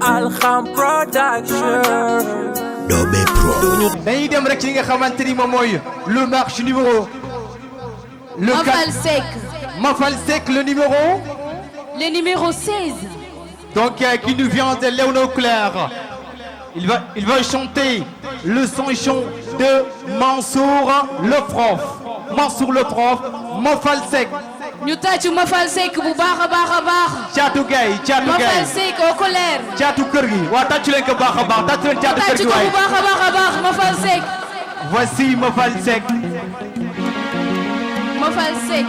Alxam Production. Dobé Pro. dañuy dem rek ci li nga xamante ni moom mooy le marche numéro. le Mafal Seck. Mafal Seck le numéro. Le numéro 16. Donc qui nous vient de Léono Clair. Il va chanter le son de Mansour le prof. Mansour le prof. Mafal Seck. ñu tàccu Mafal Seck bu baax a baax a baax. Caatu Gaye Caatu Gaye Mafal Seck au colère. Caatu kër gi waa tàccu leen ko baax a baax tàccu leen Caatu kër gi waay. bu baax a baax a baax Mafal Seck. Voici Mafal Seck. Mafal Seck.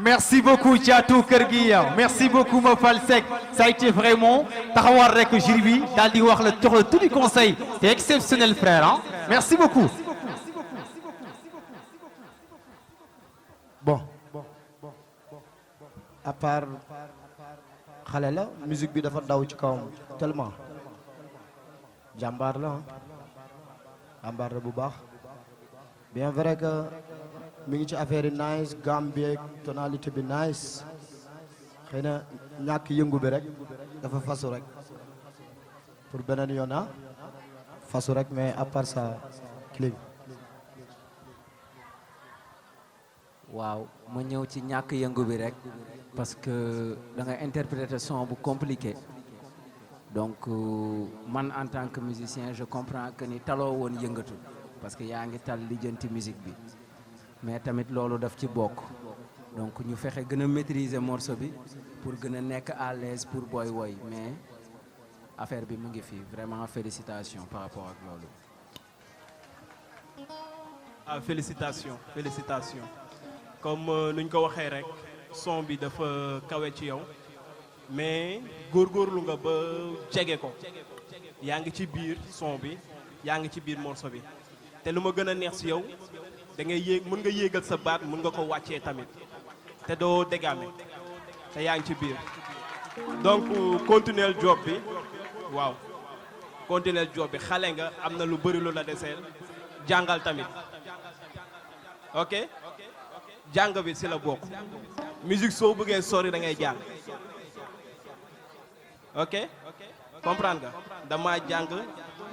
merci beaucoup Thiatou Kër gi merci beaucoup Mafal Seck ça a été vraiment taxawal rek jury bi daal di wax la jox la tout du conseil c'est exceptionnel frère hein merci beaucoup. bon à part xale la musique bi dafa daw ci kawam tellement jàmbaar la jàmbaar la bu baax bien vrai que mi ngi ci affaire yi nice Gambie tonalité bi nice xëy na ñàkk yëngu bi rek dafa fasu rek pour beneen yoon ah fasu rek mais à part ça clean. waaw ma ñëw ci ñàkk yëngu bi rek parce que da nga interpréter son bu compliqué donc man en tant que musicien je comprends que ni taloo woon yëngatu parce que yaa ngi tal lijjanti musique bi mais tamit loolu daf ci bokk donc ñu fexe gën a maîtriser morceau bi pour gën a nekk à l'aise pour booy woy mais affaire bi mu ngi fi vraiment félicitations par rapport ak loolu. ah félicitations comme nuñ ko waxee rek son bi dafa kawe ci yow mais góorgóorlu nga ba jege ko yaa ngi ci biir son bi yaa ngi ci biir morceau bi te lu ma gën a neex ci yow da ngay yéeg mën nga yéegal sa baat mën nga ko wàccee tamit te doo dégaame te yaa ngi ci biir donc continuer job bi waaw continuer job bi xale nga am na lu bëri lu la deseel jàngal tamit ok jàng bi ci la bokk musique soo bëggee sori da ngay jàng ok comprendre nga dama jàng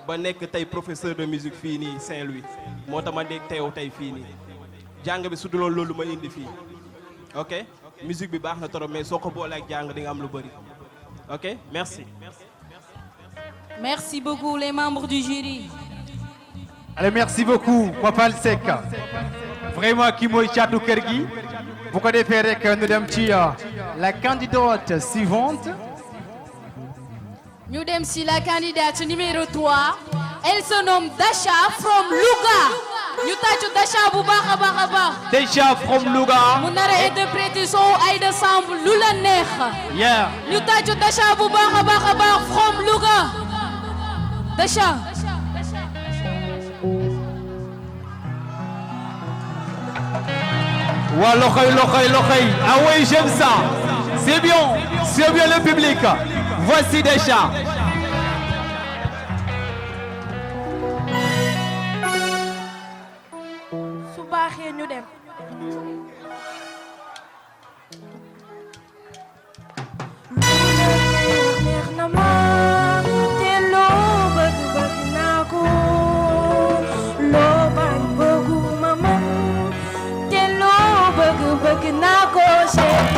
ba nekk tey professeur de musique fii nii Saint-Louis moo tax ma dégg teew tey fii nii jàng bi su duloon loolu ma indi fii ok musique bi baax na trop mais soo ko boolee ak jàng di nga am lu bëri ok merci. Merci beaucoup les membres du jury. Allez merci beaucoup Mafal Seck vraiment kii mooy Thiatou Kër gi bu ko defee rek ñu dem ci la candidate suivante. ñu dem si la candidate numéro 3 elle se nomme Dasha from Louga ñu tàccu Dasha bu baax a baax a baax. Dasha from Louga. mu nar a interpréter son Aïda Samb lu la neex. yeah ñu tàccu Dasha bu baax a baax a baax from Louga Dasha. waa loxoy ah oui j'aime ça c'est bien le public voici Dasha. su baaxee ñu dem. neex na ma te loo bëgg naa ko loo bañ bëgguma man te loo bëgg naa ko chéri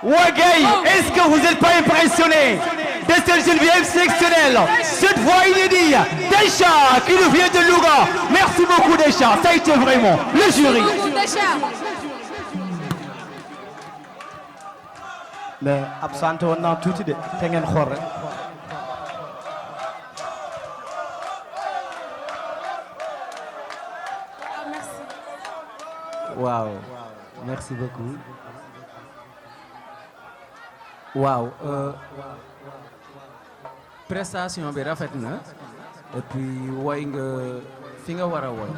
Wagay, est-ce que vous n'êtes pas impressionné de cette Geneviève exceptionnelle? Cette voix inédite, Desha, qui nous vient de Louga. Merci beaucoup Desha, ça a été vraiment le jury. mais absenté woon naa tuuti de te ngeen xool rek. waaw merci beaucoup waaw prestation bi rafet na et puis woy nga fi nga war a woy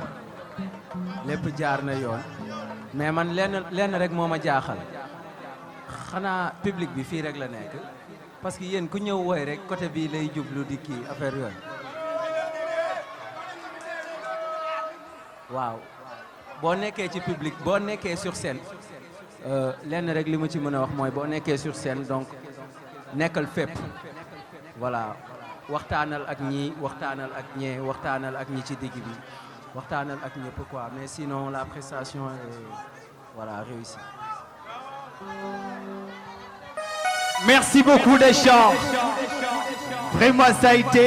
lépp jaar na yoon mais man lenn rek moo ma jaaxal xanaa public bi fii rek la nekk parce que yéen ku ñëw woy rek côté bii lay jublu di kii affaire yooyu waaw boo nekkee ci public boo nekkee sur scène lenn rek li mu ci mën a wax mooy boo nekkee sur scène donc nekkal fépp voilà waxtaanal ak ñii waxtaanal ak ñee waxtaanal ak ñi ci digg bi waxtaanal ak ñëpp quoi mais sinon la prestation est voilà réussie. Merci beaucoup Desha. Vraiment ça a été.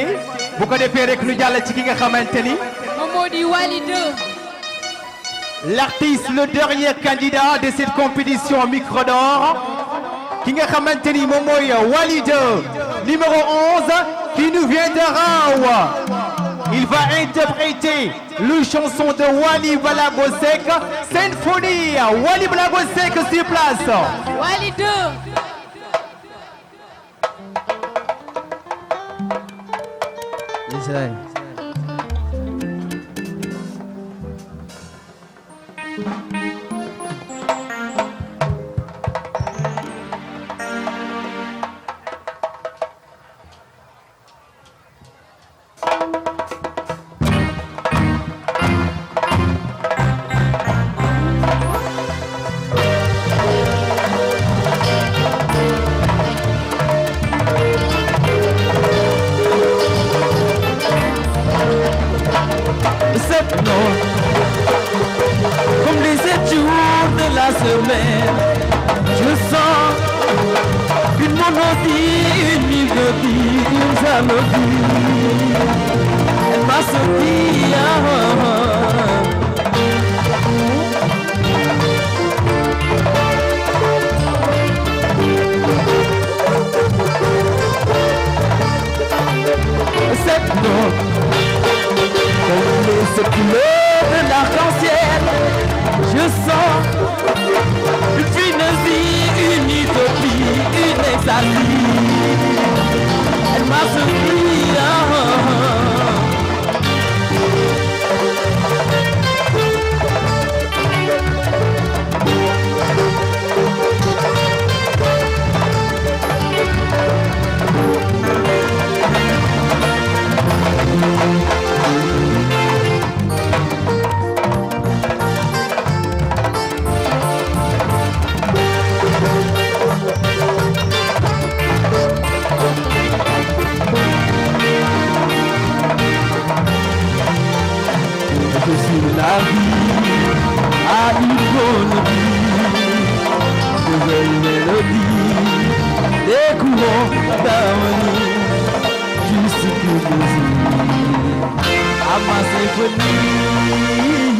bu ko defee rek ñu jàll ci ki nga xamante ni. moom moo di Wally 2. L'artiste, le dernier candidat de cette compétition Micro d'Or, qui nga xamante ni moom mooy Wally 2, numéro 11, qui nous vient de Raw. Il va interpréter le chanson de Wally Ballago Seck, Symphonie. Wally Ballago Seck sur place. Wally 2. Comme les 7 jours de la semaine, je sens une monodie, une mélodie, une mélodie. Elle m'a sorti cette note. Comme les couleurs de l'arc-en-ciel, je sens une frénésie, une utopie, une exaltie. Elle m'a surpris. La vie a une bonne vie, de belles mélodies, des courants d'harmonie, juste pour plaisir à ma symphonie.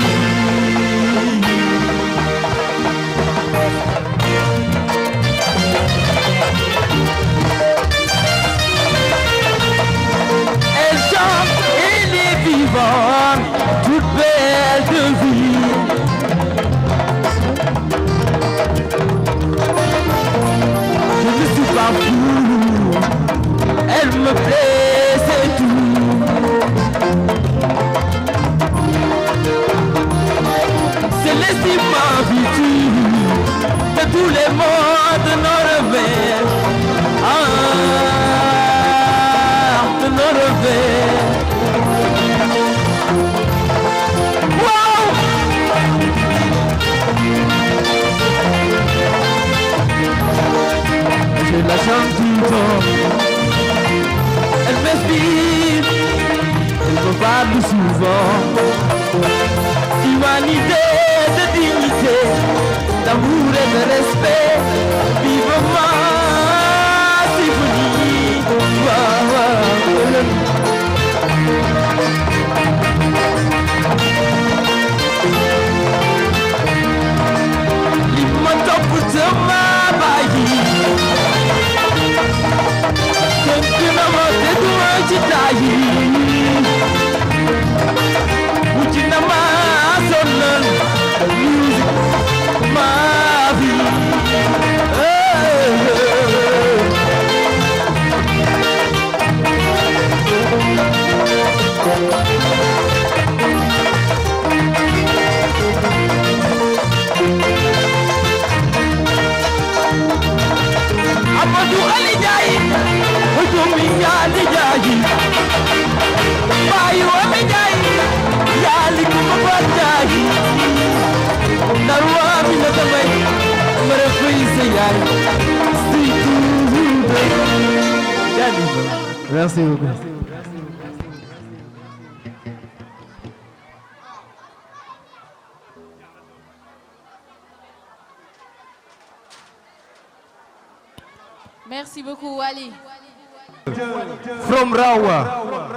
Elle chante, elle est vivante, toute belle de vie. Je ne suis pas fou, elle me plaît, c'est tout. C'est l'estime habitude de tous les mots de nos revers. De nos revers. Je la chante tout le temps. Elle m'inspire, elle me parle souvent. D'humanité, de dignité, d'amour et de respect. Vivement. Merci beaucoup. Merci beaucoup Wally. From Rawa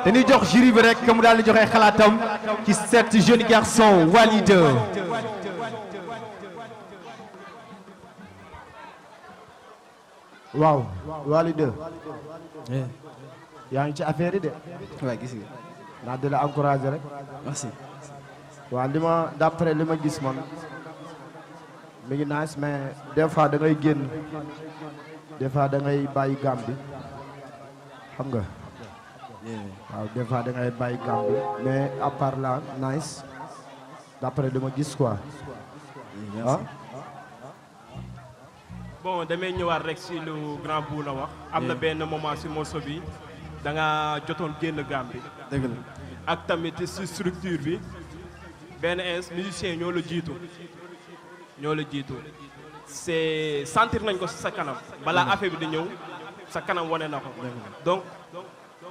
dañuy jox jury bi rek mu daal di joxe xalaatam ci cet jeune garçon Wally 2. waaw Wally 2 yaa ngi ci affaire yi de. waaw gis nga. naa di la encouragé rek. merci. waaw d'après li ma gis man mi ngi nice mais des fois da ngay génn des fois da ngay bàyyi Gambie xam nga. waaw des fois da ngay bàyyi Gambie mais à part là nice d'après li ma gis quoi. ah. bon damay ñëwaat rek si lu grand bu na wax. am na benn moment si morceau bi da nga jotoon génn Gambie. dëgg la. ak tamit si structure bi benn musicien ñoo la jiitu c'est sentir nañ ko si sa kanam balaa affaire bi di ñëw sa kanam wane na ko donc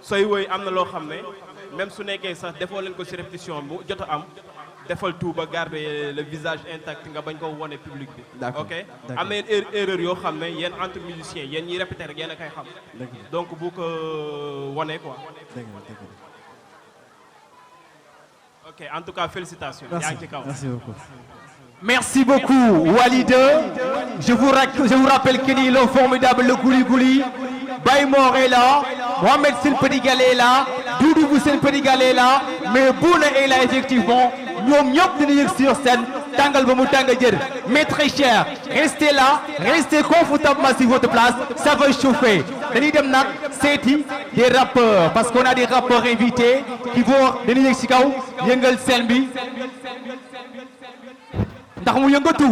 sooy woy am na loo xam ne même su nekkee sax defoo leen ko si répétition bu jot a am defal tout ba garder le visage intact nga bañ ko wone public bi. d'accord ok am na yenn erreur yoo xam ne yéen entre musiciens yéen ñiy répéter rek yéen a koy xam. donc bu ko wone quoi. ok en tout cas félicitations. yaa ngi ci kaw. merci beaucoup. Merci beaucoup Wally 2. Je vous rappelle qu'il est le formidable le Gouli Gouli. Baymor est là, Mohamed Sène Petit Galé est là, Doudou Boussène Petit Galé est là, mais Bouna est là effectivement. ñoom ñëpp dinañu yëg sur scène tàngal ba mu tàng jër. Mais très cher, restez là, restez confortablement sur votre place, ça va chauffer. dañuy dem nag seeti des rappeurs parce qu'on a des rappeurs invités qui vont dañuy yëg ci kaw yëngal scène bi. ndax mu yëngatu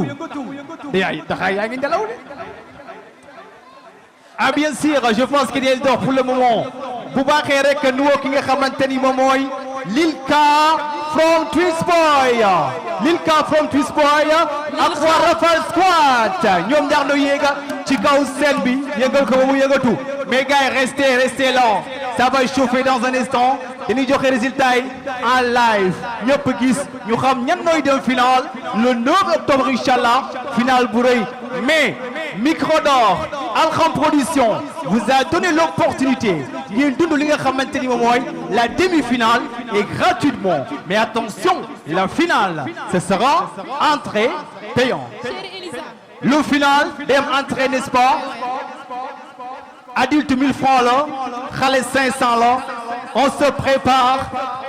yaay taxaay yaa ngi ngelaw de. Ah bien sûr, je pense qu'il est d'or pour le moment. bu baaxee rek nuwoo ki nga xamante ni moom mooy Lilka from Twisboy. Lilka from Twisboy ak waa Rafal Squad ñoom ñaar ñoo yéega ci kaw scène bi yëngal ko ba mu yëngatu. mais gars yi restez là, ça va chauffer dans un instant. dañuy joxe résultat yi en live ñëpp gis ñu xam ñan nooy dem final le 9 octobre inchallah final bu rëy. mais Micro d'Or Alkham Production vous a donné l'opportunité ngeen dund li nga xamante ni moom mooy la demi-finale et gratuitement. mais attention, la finale ce sera entrée payante. le final dem entrée n'est-ce pas adulte 1000 francs la xale 500 la. On se prépare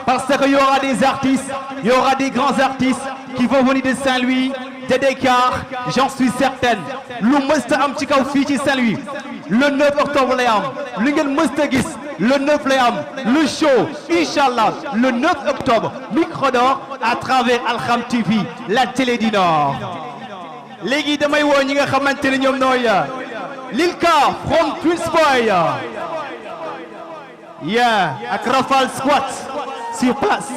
parce qu'il y aura des artistes, il y aura des grands artistes qui vont venir de Saint-Louis, de Dakar, j'en suis certaine. lu mësta am ci kaw fii ci Saint-Louis le 9 octobre lay am lu ngeen mësta gis le 9 lay am le show inchallah le 9 octobre Micro d'Or à travers Alkham TV la télé du Nord. léegi damay woo ñi nga xamante ne ñoom nooy Lilka from Twisboy. Yeah, ak Rafal Squad sur place.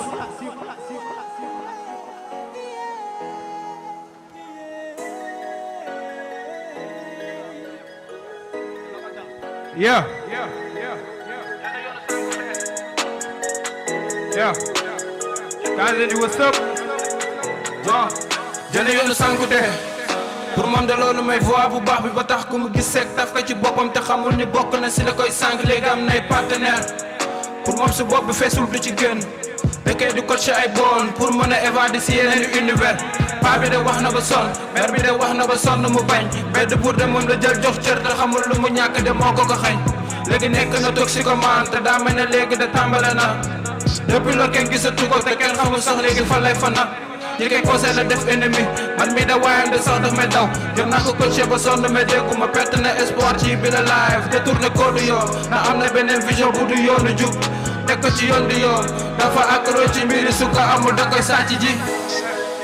Yeah. Guys, what's up? Jënd yoonu sankute pour moom de loolu may voix bu baax bi ba tax ku mu gis seeg taf ko ci boppam te xamul ni bokk na si la koy sànq léegi am nay partenaire pour moom su bopp bi feesul du ci gën fekkee du coach ay bon pour mën a évader si yeneen univers paa bi de wax na ba sonn mère bi de wax na ba sonn mu bañ bedd pour de moom la jël jox cër te xamul lu mu ñàkk de moo ko xañ léegi nekk na toxicomane te daa mel ne léegi de tàmbale na depuis loolu kenn gisatu ko te kenn xamul sax léegi fan lay fana ñi koy conseil la def ennemi man mi da waayam de sax daf may daw jëm naa ko coaché ba sonn mais déggu ma perte na espoir ci bi la live te tourné ko du yoon na am na beneen vision bu du yoonu jub teg ko ci yoon du yoon dafa accro ci mbiri su ko amul da koy sàcc ji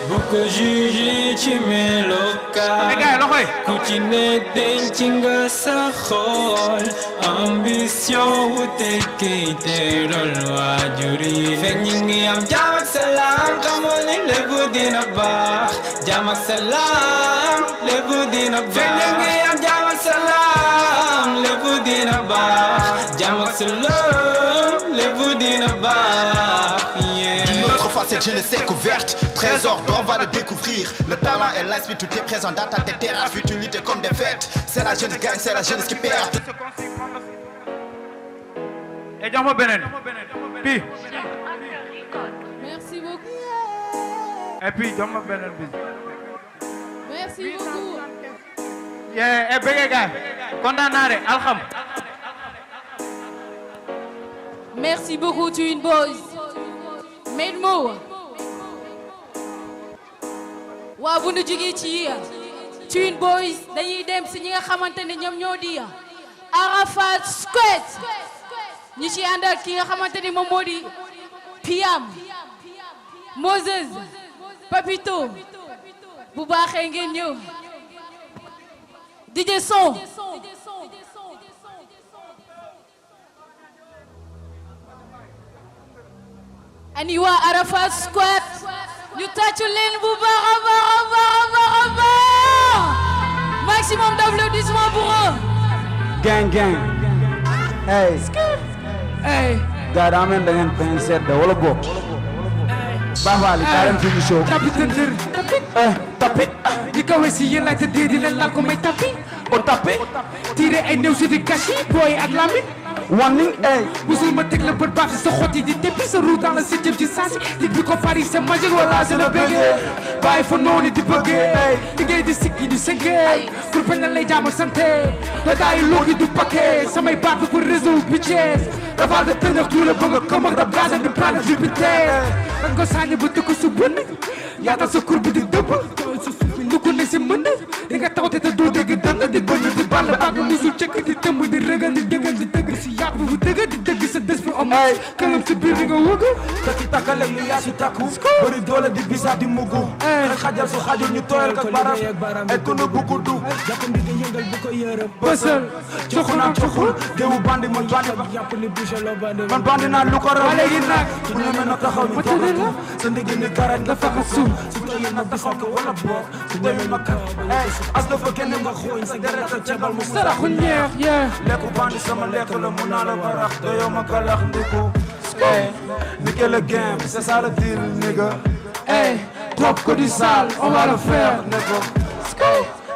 bu ko juge ci melokaan ku ci ne denc nga sa xol ambition wu tekki te doon waajur yi fekk ñi ngi am jàmm salaam xamal ni lépp dina baax jàmm ak salaam lépp dina baax fekk nga am jàmm ak salaam lépp dina baax jàmm ak salaam lépp dina baax. Notre facette jeunesse est couverte, trésor d'or va le découvrir. Le talent et l'esprit tout est présent dans ta tête, terrain, futilité comme des fêtes. C'est la jeunesse gagne, c'est la jeunesse qui perd. Et jox ma beneen bi. Merci beaucoup. Et puis jox ma beneen bi. Merci beaucoup. Et bëgg gaay kontaan naa de alxam. Merci beaucoup Twin Boys. Medmo. Waa bu nu jógee ci Twin Boys dañuy dem si ñi nga xamante ne ñoom ñoo di Arafat Squad. ñi ci ànd ak ki nga xamante ni moom moo di Piam Moses Papito bu baaxee ngeen ñëw DJ Son ani waa Arafat Squad ñu tàccu leen bu baax a baax a baax a baax maximum d'applaudissements pour eux. Gang gang. Hey. Hey. Gars daa mel da ngeen pexe seet de wala boog. Baaxaali kaa leen fi ñu show. Tapé ñi kawe si yéen laay tëddee di leen laal ko may tapé. O tapé. Tiré ay néew si di kashi booy ak Lamine. Warning, hey. Musul ma teg la bët baax sa xot yi di teppi sa roue dans la septième ci saasi di bi ko Paris c'est magique wala c'est le bëggee bàyyi fa noonu di bëggee liggéey di sikki di sëggee pour bañ la lay jaamu santé da daay loogi du paquet samay baat pour réseau bitches rafal de tënk tout le bëgg comme ak rab gaz di planète Jupiter dañ ko sànni ba dëkk su bënn yaatal sa kur bi di dëbb lu ko ne si mën di nga taw te doo dégg dënd di bënn di ball baag musul cëkk di tëmb di rëgal di dëggal di dëgg si yàpp bu dëgg di dëgg sa des bi om këlam si biir di nga wëgg takki takkale lu yaa si takku bëri doole di bisa di mugu xajal su xajul ñu tooyal ko baram et ku nu buggu du bësal coxu naa coxul déwu bandi man bandi naa lu ko raw léegi nag bu ñeme na taxaw ñu toogatu sa ndigg ni garañ la faxa suuf su tooyee na bisa ko wala boog su tooyee ma kat as na fa kenn nga xooñ sa deret ak cebal mu saraxu ñeex lekku bandi sama lekk la mun naa la barax te yow ma kalax ndiku niquer le game c'est ça le deal nigga trop que du sale on va le faire nigga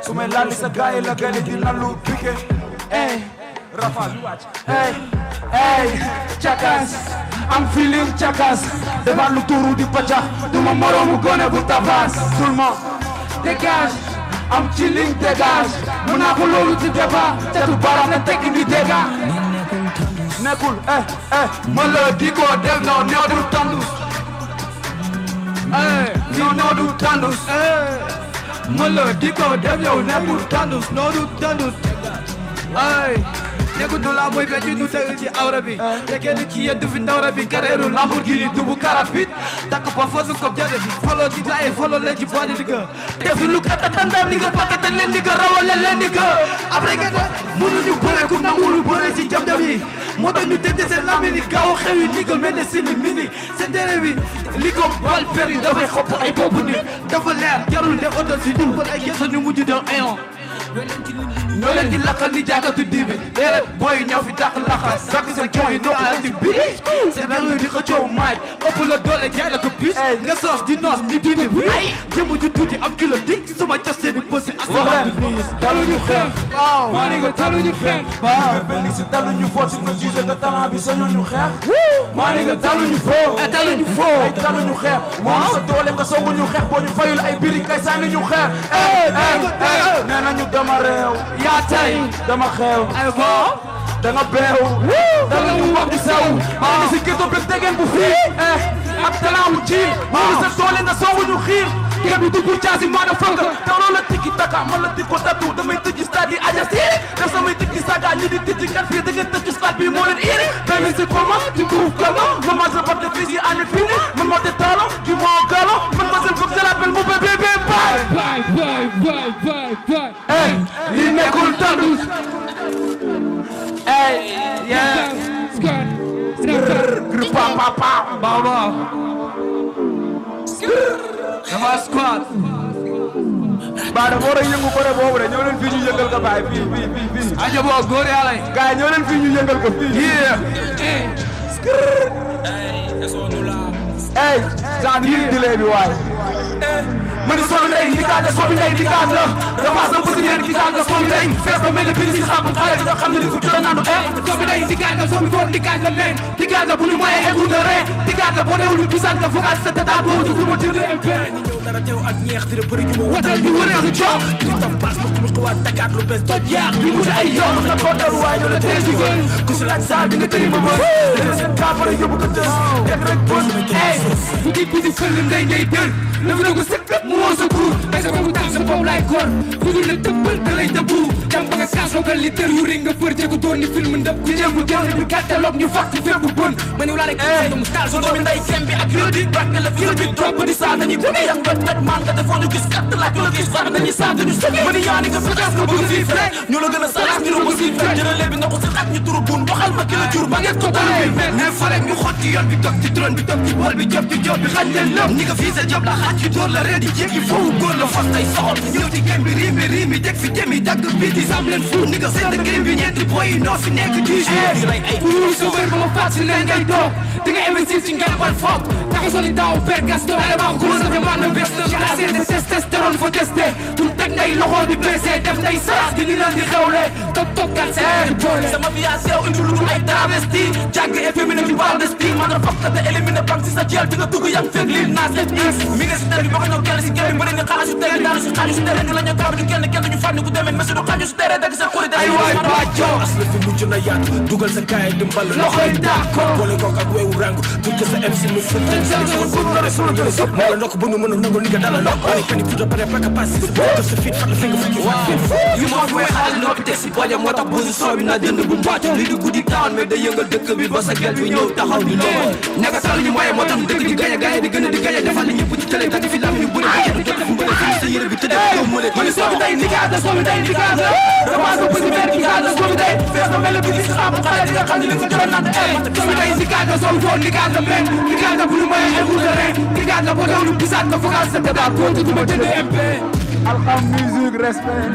su may laali sa gaay la gale di lalu piqué rafal cakas I'm feeling cakas devant lu tuuru di paccax duma moroomu gone bu tabas tout le monde dégage am chilling dégage mun naa ko loolu ci débat te du baram na tekki ni dégga nekkul ma la di ko def non ñoo du tandus ñoo du tandus ma la di ko def yow nekkul tandus noo du tandus nekkul du la mooy fecc du tëgg ci awra bi te kenn ki yeddu fi ndawra bi carrière Lamborghini dubu karapit takk pa fosu ko jade bi follow di gaay follow leen ci boîte di ga def lu kata tandam ni nga pakete leen di ga rawale leen di ga après que mënuñu bëre ku nangulu bëre ci jam-jam yi moo tax ñu tëj seen lambi ni gaaw xew yi ni ko mel ne simi mini seen tere bi li ko bal per yi dafay xopp ay bopp ni dafa leer jarul de oto si dul ba ay gëstu ñu mujj doon ayon ñoo leen di lakkal ni jàkkatu dibi déedéet booy ñëw fi dàq laxas sakk sa jox yi noo leen di biri seen réew di xëccoo maaj ëpp la doole jaay la ko bis nga soos di noos di dindi ay jëmm ju tuuti am kilo dik suma costé di bësi asalaam taluñu xeex maa ni nga taluñu xeex benn si taluñu foo si nga gisee nga talent bi sañoo ñu xeex maa ni nga taluñu foo taluñu xeex moo sa doole nga songu ñu xeex boo ñu fayul ay biri kay sànni ñu xeex nee nañu dama réew yaa tay dama xeew ay bon danga beew danga ñu wax di sew maa ngi si gëstu bi tegeen bu fii ak talent wu ci maa ngi sa doole nga songu ñu xiir kër bi dugg caasi maa da fëgg te loolu la tikki taka man la tikko tatu damay tëj stade yi aja siiri def samay tikki saga ñi di tijji kat fii da ngeen tëj stade bi moo leen iri baby c'est comment tu trouves comment maman je porte fils yi année fini man moo te talon du moo galon man ma sel foog je l'appelle mon bébé bye li nekkul tandus yeah groupe papa baba dafa squad ba da war a yëngu côté boobu de ñoo leen fii ñu yëngal ko baay fii aja boo góor yàlla gars yi ñoo leen fii ñu yëngal ko fii hey genre yi delay bi waay ma ni solu ndey di kaat solu ndey di kaat la dafa sa bëgg ñeen di kaat solu ndey fees ba mel ni biri si xam xale di nga xam ne di fu jëla naanu solu ndey di kaat solu góor di kaat la leen di kaat bu ñu moye écoute de ré di kaat boo newul gisaan nga fogal sa tata boo du fu ma jël MP dara teew ak ñeex di bëri ñu watal di wëree ak jox di tam pass mu ko waa Dakar lu bees toj yaax di mu ay yoon na ko dal waay ñu la tey ci gën ku si laaj sa di nga tëri ma ma seen kaafara yóbbu ko tës def rek bon hey bu di bu di fël ndey ngay dël na fi ko set mu woo sa buur ay sa boobu tax sa boobu laay góor fu dul la tëbbal da lay dëbbu jàm ba nga kaasoo ka li tër yu ring nga fër jéego doon ni film ndëb ku jéem bu génn bi catalogue ñu fakk fépp bon ma niw laa rek mu taal so doomi nday kem bi ak yo di barke la fi bi trop di saa nañu ko yang ba tat man nga defoon ñu gis kat la ko gis war nañu saa ñu sëgg ma ni yaani nga fi gas nga bëgg fi fre ñu la gën a salaas ñu ko si fre jëral lebi nga ko si xat ñu turu bun waxal ma ki la jur ba ngeen ko dalé mais fale ñu xotti yoon bi toog ci drone bi toog ci bool bi job ci job bi xañ leen lépp ñi nga fii sa job la xaaj ci door la reedi jéggi foofu góor la fas tay soxol ñëw ci game bi riimi deg fi jëmi dagg bi di sam leen fu ni nga seen game bi ñeenti boy yi noo fi nekk di jouer di rey ay pour sa wér ba ma faat si leen ngay toog di nga investir ci ngeen ban foog taxa soli daaw pergas do ale baax guma safe man na bés la seen de testostérone fa testé tum teg ngay loxo di blessé def ngay saas di li leen di xewle top kat seen boole sama vie a sew indi lu ay travesti jàgg efféminé ci bal de style man na fokk te éliminé bam si sa jël di nga dugg yam fekk lii naas FX mi nga si tere bi boo ko ñëw kenn si kenn bëri ni xaalis si tere daal si xaalis si tere nga la ñu taab di kenn ñu fànni ku demee mais du xaju si tere dagg sa xuri ay waay bàcco asla fi mujj na yaatu dugal sa kaay di mbal loxoy d'accord boole ko ak weewu rang tur que sa MC mu fut ten sa sama bëgg na rek sama jële sop moo la ndokk bu ñu mën a nangu li nga dala ndokk bari kani puta pare paka passi def sa fit fat la fi nga fukki yu moo fi xaal noo fi teg si boje moo tax position bi na jënd bu mbàcc li di guddi town mais day yëngal dëkk bi ba sa gel bi ñëw taxaw di lool nekk sal ñu moye moo tax dëkk di gañe gañe di gën a di gañe defal ni ñëpp ci télé tagi fi lam ñu bëri ba jot fu bëri fi sa yére bi tëddee yow mo leen ma ni soobi day ndikaata ramas ko petit mère ndikaata soobi day fees na mel bi ci xam xale di nga xam ni li nga jëloon naan soobi day ndikaata soobi doon ndikaata men ndikaata bu ñu moye ay wuute rek ndikaata boo dawlu gisaat nga fogal sa débat ko ci duma jënd MP alxam musique respect